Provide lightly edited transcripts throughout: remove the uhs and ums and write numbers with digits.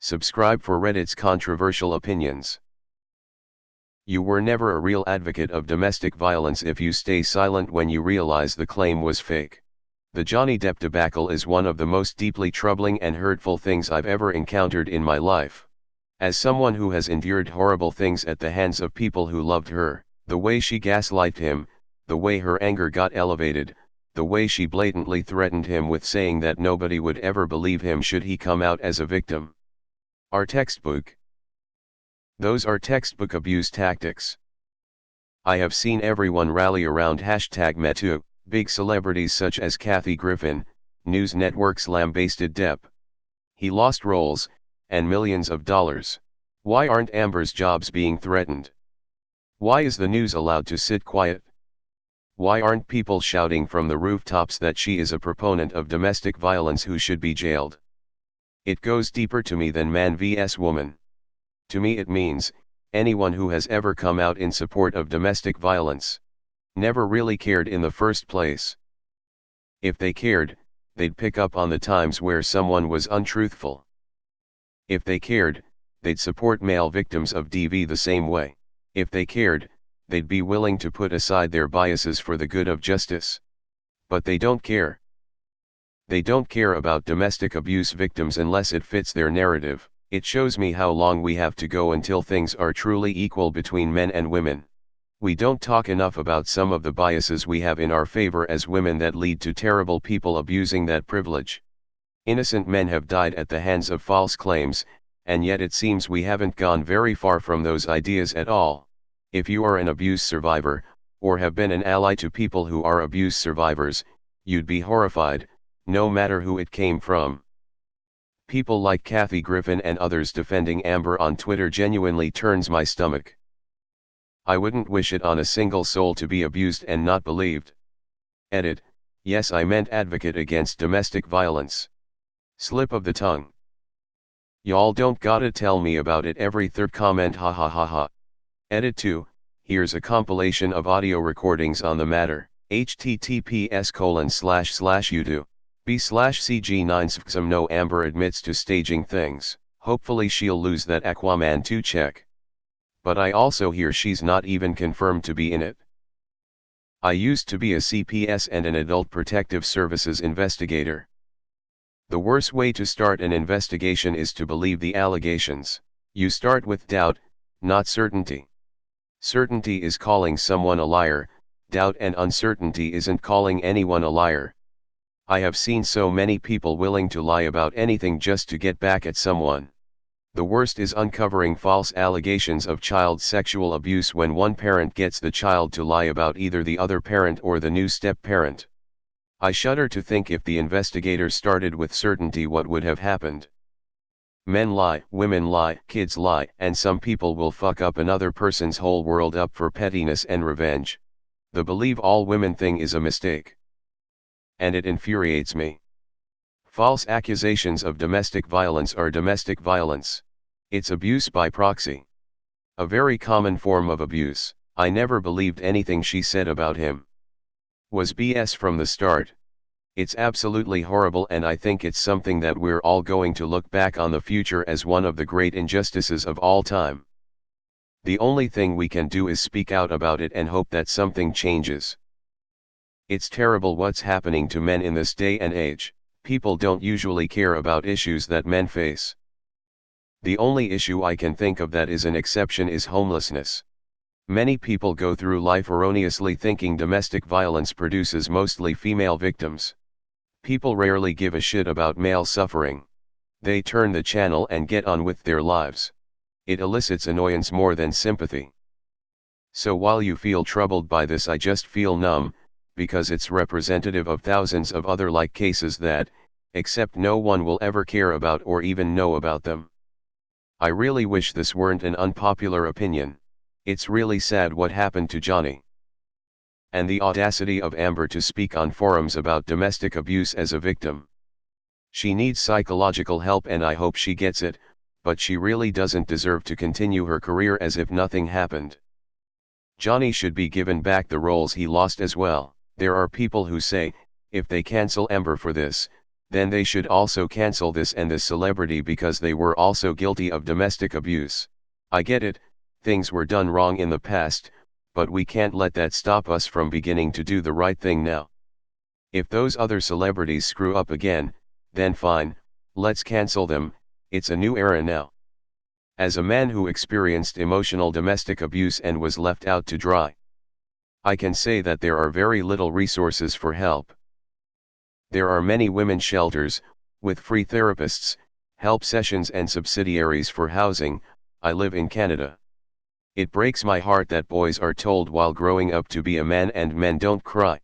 Subscribe for Reddit's controversial opinions. You were never a real advocate of domestic violence if you stay silent when you realize the claim was fake. The Johnny Depp debacle is one of the most deeply troubling and hurtful things I've ever encountered in my life. As someone who has endured horrible things at the hands of people who loved her, the way she gaslighted him, the way her anger got elevated, the way she blatantly threatened him with saying that nobody would ever believe him should he come out as a victim, are textbook. Those are textbook abuse tactics. I have seen everyone rally around #MeToo, big celebrities such as Kathy Griffin, news networks lambasted Depp. He lost roles, and millions of dollars. Why aren't Amber's jobs being threatened? Why is the news allowed to sit quiet? Why aren't people shouting from the rooftops that she is a proponent of domestic violence who should be jailed? It goes deeper to me than man vs woman. To me it means, anyone who has ever come out in support of domestic violence never really cared in the first place. If they cared, they'd pick up on the times where someone was untruthful. If they cared, they'd support male victims of DV the same way. If they cared, they'd be willing to put aside their biases for the good of justice. But they don't care. They don't care about domestic abuse victims unless it fits their narrative. It shows me how long we have to go until things are truly equal between men and women. We don't talk enough about some of the biases we have in our favor as women that lead to terrible people abusing that privilege. Innocent men have died at the hands of false claims, and yet it seems we haven't gone very far from those ideas at all. If you are an abuse survivor, or have been an ally to people who are abuse survivors, you'd be horrified, no matter who it came from. People like Kathy Griffin and others defending Amber on Twitter genuinely turns my stomach. I wouldn't wish it on a single soul to be abused and not believed. Edit, yes, I meant advocate against domestic violence. Slip of the tongue. Y'all don't gotta tell me about it every third comment, ha ha ha ha. Edit 2, here's a compilation of audio recordings on the matter, https://youtube. B/CG9 no Amber admits to staging things, hopefully she'll lose that Aquaman 2 check. But I also hear she's not even confirmed to be in it. I used to be a CPS and an Adult Protective Services investigator. The worst way to start an investigation is to believe the allegations. You start with doubt, not certainty. Certainty is calling someone a liar, doubt and uncertainty isn't calling anyone a liar. I have seen so many people willing to lie about anything just to get back at someone. The worst is uncovering false allegations of child sexual abuse when one parent gets the child to lie about either the other parent or the new step-parent. I shudder to think if the investigators started with certainty what would have happened. Men lie, women lie, kids lie, and some people will fuck up another person's whole world up for pettiness and revenge. The believe all women thing is a mistake. And it infuriates me. False accusations of domestic violence are domestic violence. It's abuse by proxy. A very common form of abuse. I never believed anything she said about him. Was BS from the start. It's absolutely horrible, and I think it's something that we're all going to look back on the future as one of the great injustices of all time. The only thing we can do is speak out about it and hope that something changes. It's terrible what's happening to men in this day and age. People don't usually care about issues that men face. The only issue I can think of that is an exception is homelessness. Many people go through life erroneously thinking domestic violence produces mostly female victims. People rarely give a shit about male suffering. They turn the channel and get on with their lives. It elicits annoyance more than sympathy. So while you feel troubled by this, I just feel numb, because it's representative of thousands of other like cases that, except no one will ever care about or even know about them. I really wish this weren't an unpopular opinion. It's really sad what happened to Johnny. And the audacity of Amber to speak on forums about domestic abuse as a victim. She needs psychological help and I hope she gets it, but she really doesn't deserve to continue her career as if nothing happened. Johnny should be given back the roles he lost as well. There are people who say, if they cancel Amber for this, then they should also cancel this and this celebrity because they were also guilty of domestic abuse. I get it, things were done wrong in the past, but we can't let that stop us from beginning to do the right thing now. If those other celebrities screw up again, then fine, let's cancel them, it's a new era now. As a man who experienced emotional domestic abuse and was left out to dry, I can say that there are very little resources for help. There are many women's shelters, with free therapists, help sessions and subsidiaries for housing. I live in Canada. It breaks my heart that boys are told while growing up to be a man and men don't cry.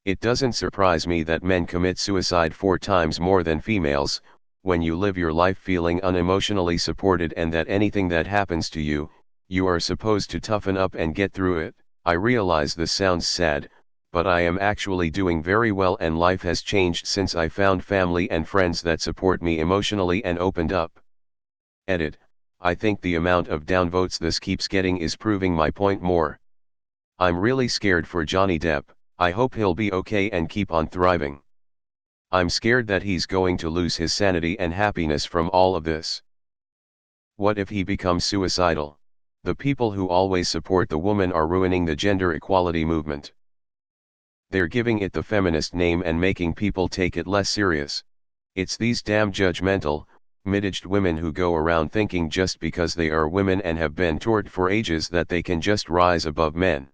It doesn't surprise me that men commit suicide 4 times more than females, when you live your life feeling unemotionally supported and that anything that happens to you, you are supposed to toughen up and get through it. I realize this sounds sad, but I am actually doing very well and life has changed since I found family and friends that support me emotionally and opened up. Edit. I think the amount of downvotes this keeps getting is proving my point more. I'm really scared for Johnny Depp. I hope he'll be okay and keep on thriving. I'm scared that he's going to lose his sanity and happiness from all of this. What if he becomes suicidal? The people who always support the woman are ruining the gender equality movement. They're giving it the feminist name and making people take it less serious. It's these damn judgmental, middle-aged women who go around thinking just because they are women and have been taught for ages that they can just rise above men.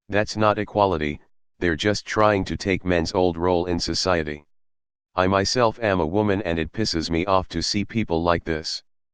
That's not equality, they're just trying to take men's old role in society. I myself am a woman and it pisses me off to see people like this.